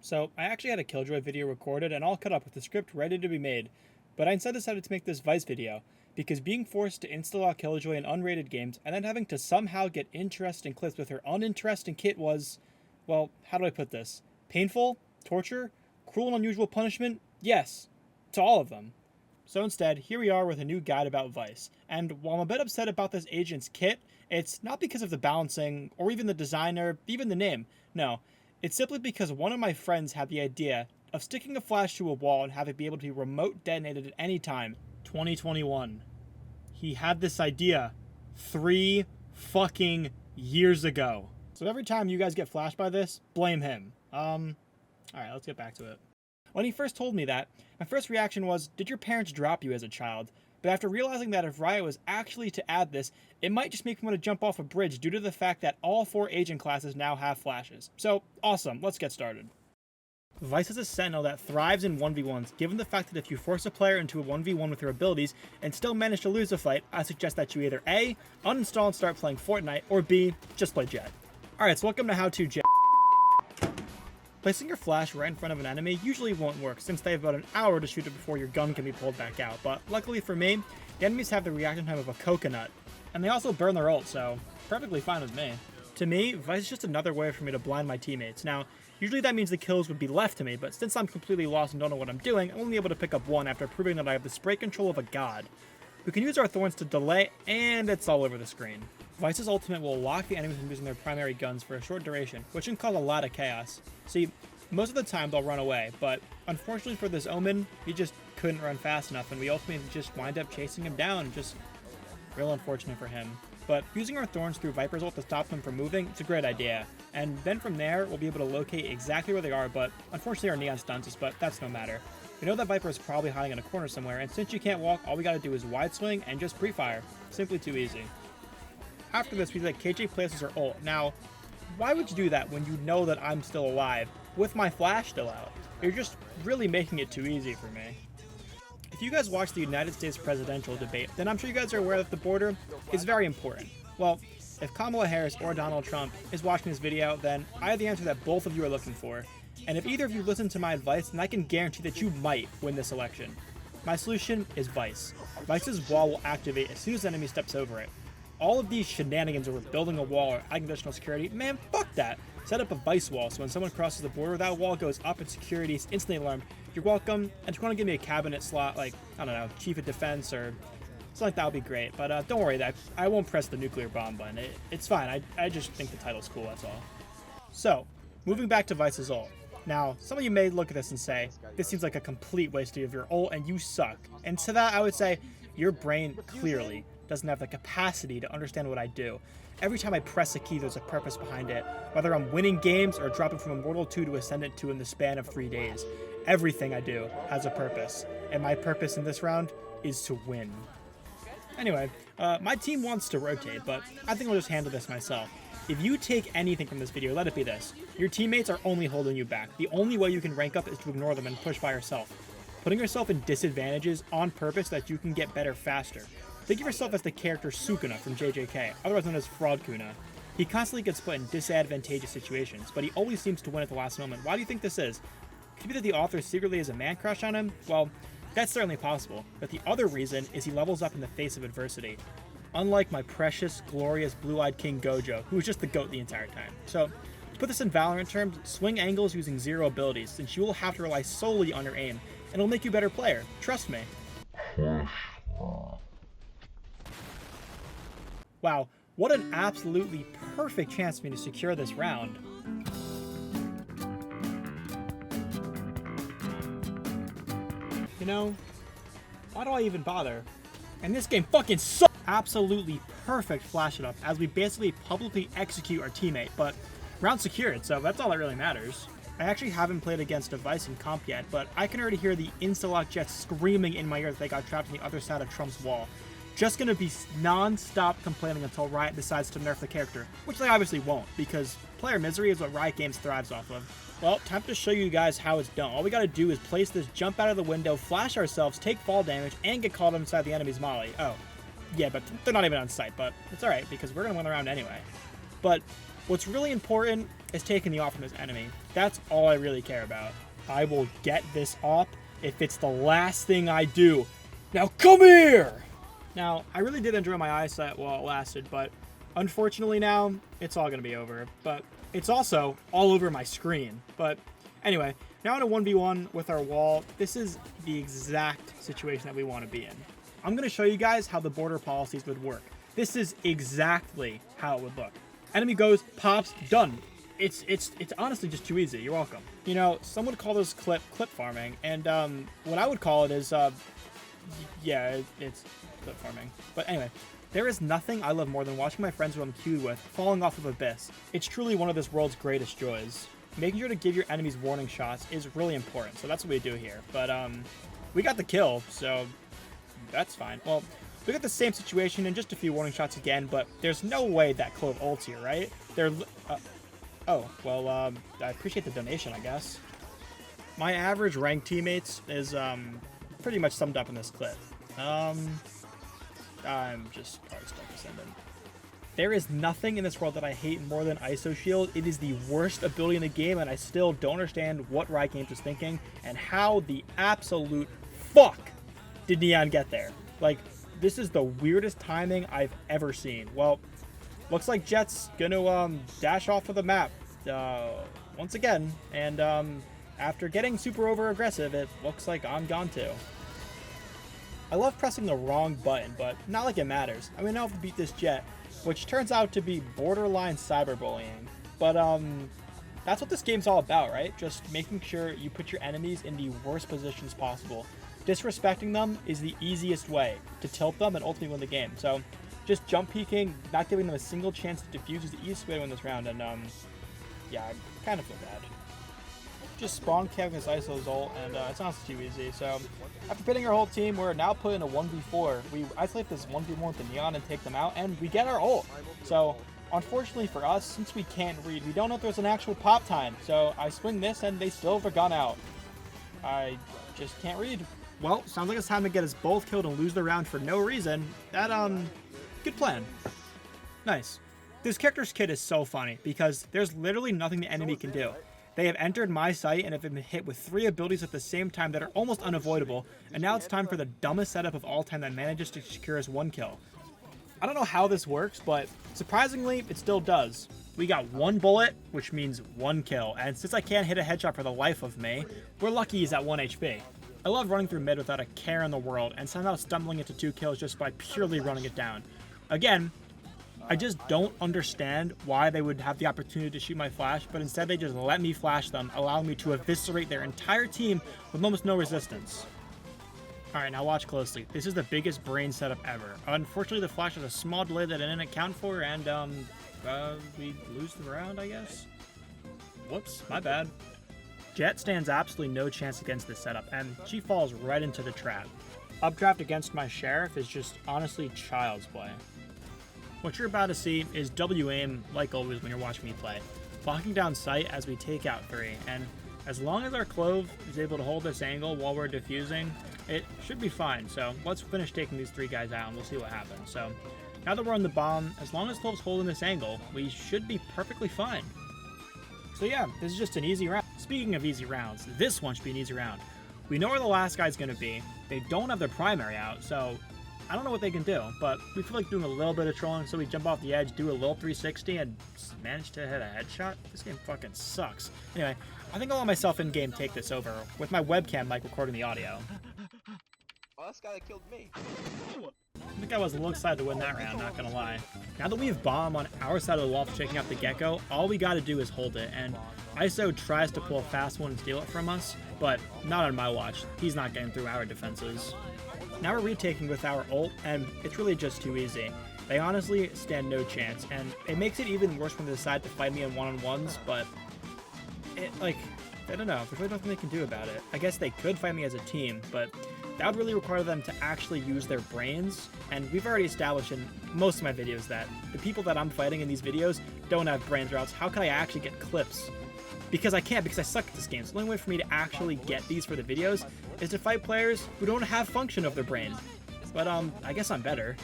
So I actually had a Killjoy video recorded and all cut up with the script ready to be made, but I instead decided to make this Vyse video, because being forced to install Killjoy in unrated games and then having to somehow get interesting clips with her uninteresting kit was, well, how do I put this? Painful? Torture? Cruel and unusual punishment? Yes, to all of them. So instead, here we are with a new guide about Vyse, and while I'm a bit upset about this agent's kit, it's not because of the balancing, or even the design, or even the name. No, it's simply because one of my friends had the idea of sticking a flash to a wall and have it be able to be remote detonated at any time. 2021. He had this idea 3 fucking years ago. So every time you guys get flashed by this, blame him. Alright, let's get back to it. When he first told me that, my first reaction was, did your parents drop you as a child? But after realizing that if Riot was actually to add this, it might just make me want to jump off a bridge due to the fact that all 4 agent classes now have flashes. So, awesome, let's get started. Vyse is a sentinel that thrives in 1v1s, given the fact that if you force a player into a 1v1 with her abilities and still manage to lose a fight, I suggest that you either A, uninstall and start playing Fortnite, or B, just play Jet. Alright, so welcome to How To Jet. Placing your flash right in front of an enemy usually won't work, since they have about an hour to shoot it before your gun can be pulled back out, but luckily for me, the enemies have the reaction time of a coconut, and they also burn their ult, so perfectly fine with me. To me, Vyse is just another way for me to blind my teammates. Now, usually that means the kills would be left to me, but since I'm completely lost and don't know what I'm doing, I'm only able to pick up 1 after proving that I have the spray control of a god. We can use our thorns to delay, and it's all over the screen. Vyse's ultimate will lock the enemies from using their primary guns for a short duration, which can cause a lot of chaos. See, most of the time they'll run away, but unfortunately for this Omen, he just couldn't run fast enough, and we ultimately just wind up chasing him down, just real unfortunate for him. But using our thorns through Viper's ult to stop them from moving, it's a great idea. And then from there, we'll be able to locate exactly where they are, but unfortunately our Neon stuns us, but that's no matter. We know that Viper is probably hiding in a corner somewhere, and since you can't walk, all we gotta do is wide swing and just pre-fire. Simply too easy. After this, we let KJ places her ult. Now, why would you do that when you know that I'm still alive, with my flash still out? You're just really making it too easy for me. If you guys watch the United States presidential debate, then I'm sure you guys are aware that the border is very important. Well, if Kamala Harris or Donald Trump is watching this video, then I have the answer that both of you are looking for. And if either of you listen to my advice, then I can guarantee that you might win this election. My solution is Vyse. Vyse's wall will activate as soon as the enemy steps over it. All of these shenanigans over building a wall or adding additional security, man, fuck that. Set up a Vyse wall, so when someone crosses the border, that wall goes up and security is instantly alarmed. You're welcome, and if you want to give me a cabinet slot, like, I don't know, Chief of Defense or something like that would be great. But don't worry, I won't press the nuclear bomb button. It's fine, I just think the title's cool, that's all. So, moving back to Vyse's ult. Now, some of you may look at this and say, this seems like a complete waste of your ult and you suck. And to that, I would say, your brain clearly doesn't have the capacity to understand what I do. Every time I press a key, there's a purpose behind it. Whether I'm winning games or dropping from Immortal 2 to Ascendant 2 in the span of 3 days. Everything I do has a purpose. And my purpose in this round is to win. Anyway, my team wants to rotate, but I think I'll just handle this myself. If you take anything from this video, let it be this. Your teammates are only holding you back. The only way you can rank up is to ignore them and push by yourself. Putting yourself in disadvantages on purpose so that you can get better faster. Think of yourself as the character Sukuna from JJK, otherwise known as Fraud Kuna. He constantly gets put in disadvantageous situations, but he always seems to win at the last moment. Why do you think this is? Could it be that the author secretly has a man crush on him? Well, that's certainly possible, but the other reason is he levels up in the face of adversity. Unlike my precious, glorious, blue-eyed King Gojo, who was just the GOAT the entire time. So, to put this in Valorant terms, swing angles using 0 abilities, since you will have to rely solely on your aim, and it'll make you a better player. Trust me. Wow, what an absolutely perfect chance for me to secure this round. You know, why do I even bother? And this game fucking sucks! Absolutely perfect flash it up as we basically publicly execute our teammate, but round secured, so that's all that really matters. I actually haven't played against a Vyse in comp yet, but I can already hear the insta-lock jets screaming in my ear that they got trapped on the other side of Trump's wall. Just gonna be non-stop complaining until Riot decides to nerf the character, which they obviously won't, because player misery is what Riot Games thrives off of. Well, time to show you guys how it's done. All we gotta do is place this, jump out of the window, flash ourselves, take fall damage, and get caught inside the enemy's molly. Oh, yeah, but they're not even on site, but it's alright, because we're gonna win the round anyway. But What's really important is taking the AWP from his enemy. That's all I really care about. I will get this AWP if it's the last thing I do. Now come here! Now, I really did enjoy my eyesight while it lasted, but unfortunately now, it's all going to be over. But it's also all over my screen. But anyway, now in a 1v1 with our wall, this is the exact situation that we want to be in. I'm going to show you guys how the border policies would work. This is exactly how it would look. Enemy goes, pops, done. It's honestly just too easy. You're welcome. You know, some would call this clip farming, and what I would call it is, yeah, it's clip farming. But anyway, there is nothing I love more than watching my friends who I'm queued with falling off of Abyss. It's truly one of this world's greatest joys. Making sure to give your enemies warning shots is really important, so that's what we do here. But we got the kill, so that's fine. Well, we got the same situation and just a few warning shots again, but there's no way that Clove ults here, right? Oh, well, I appreciate the donation, I guess. My average ranked teammates is pretty much summed up in this clip. I'm just probably stuck ascending. There is nothing in this world that I hate more than ISO Shield. It is the worst ability in the game, and I still don't understand what Riot Games was thinking and how the absolute fuck did Neon get there. Like, this is the weirdest timing I've ever seen. Well, looks like Jet's gonna dash off of the map once again, and after getting super over aggressive, it looks like I'm gone too. I love pressing the wrong button, but not like it matters. I mean, I have to beat this Jet, which turns out to be borderline cyberbullying. But that's what this game's all about, right? Just making sure you put your enemies in the worst positions possible. Disrespecting them is the easiest way to tilt them and ultimately win the game. So just jump peeking, not giving them a single chance to defuse is the easiest way to win this round. And yeah, I kind of feel bad. Just spawn camping his ISO's ult, and it's honestly too easy. So after pitting our whole team, we're now put in a 1v4. We isolate this 1v1 with the Neon and take them out, and we get our ult. So unfortunately for us, since we can't read, we don't know if there's an actual pop time. So I swing this, and they still have a gun out. I just can't read. Well, sounds like it's time to get us both killed and lose the round for no reason. That, good plan. Nice. This character's kit is so funny, because there's literally nothing the enemy can do. They have entered my site and have been hit with 3 abilities at the same time that are almost unavoidable, and now it's time for the dumbest setup of all time that manages to secure us 1 kill. I don't know how this works, but surprisingly, it still does. We got 1 bullet, which means 1 kill, and since I can't hit a headshot for the life of me, we're lucky he's at 1 HP. I love running through mid without a care in the world, and somehow stumbling into 2 kills just by purely running it down. Again, I just don't understand why they would have the opportunity to shoot my flash, but instead they just let me flash them, allowing me to eviscerate their entire team with almost no resistance. Alright, now watch closely. This is the biggest brain setup ever. Unfortunately, the flash has a small delay that I didn't account for, and we lose the round, I guess? Whoops, my bad. Jet stands absolutely no chance against this setup, and she falls right into the trap. Updraft against my Sheriff is just honestly child's play. What you're about to see is W-aim, like always when you're watching me play. Locking down sight as we take out 3, and as long as our Clove is able to hold this angle while we're defusing, it should be fine. So let's finish taking these 3 guys out and we'll see what happens. So now that we're on the bomb, as long as Clove's holding this angle, we should be perfectly fine. So yeah, this is just an easy round. Speaking of easy rounds, this one should be an easy round. We know where the last guy's going to be. They don't have their primary out, so I don't know what they can do, but we feel like doing a little bit of trolling, so we jump off the edge, do a little 360, and manage to hit a headshot. This game fucking sucks. Anyway, I think I'll let myself in-game take this over, with my webcam mic recording the audio. Oh, this guy that killed me. I think I was a little excited to win that round, not gonna lie. Now that we have bomb on our side of the wall for checking out the Gecko, all we gotta do is hold it, and ISO tries to pull a fast one and steal it from us, but not on my watch. He's not getting through our defenses. Now we're retaking with our ult, and it's really just too easy. They honestly stand no chance, and it makes it even worse when they decide to fight me in one-on-ones, but I don't know, there's really nothing they can do about it. I guess they could fight me as a team, but that would really require them to actually use their brains, and we've already established in most of my videos that the people that I'm fighting in these videos don't have brains, or else how could I actually get clips? Because I can't, because I suck at this game. So the only way for me to actually get these for the videos is to fight players who don't have function of their brain. But I guess I'm better.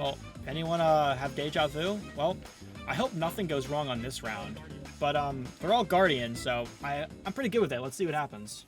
Well, anyone have deja vu? Well, I hope nothing goes wrong on this round. But they're all Guardians, so I'm pretty good with it. Let's see what happens.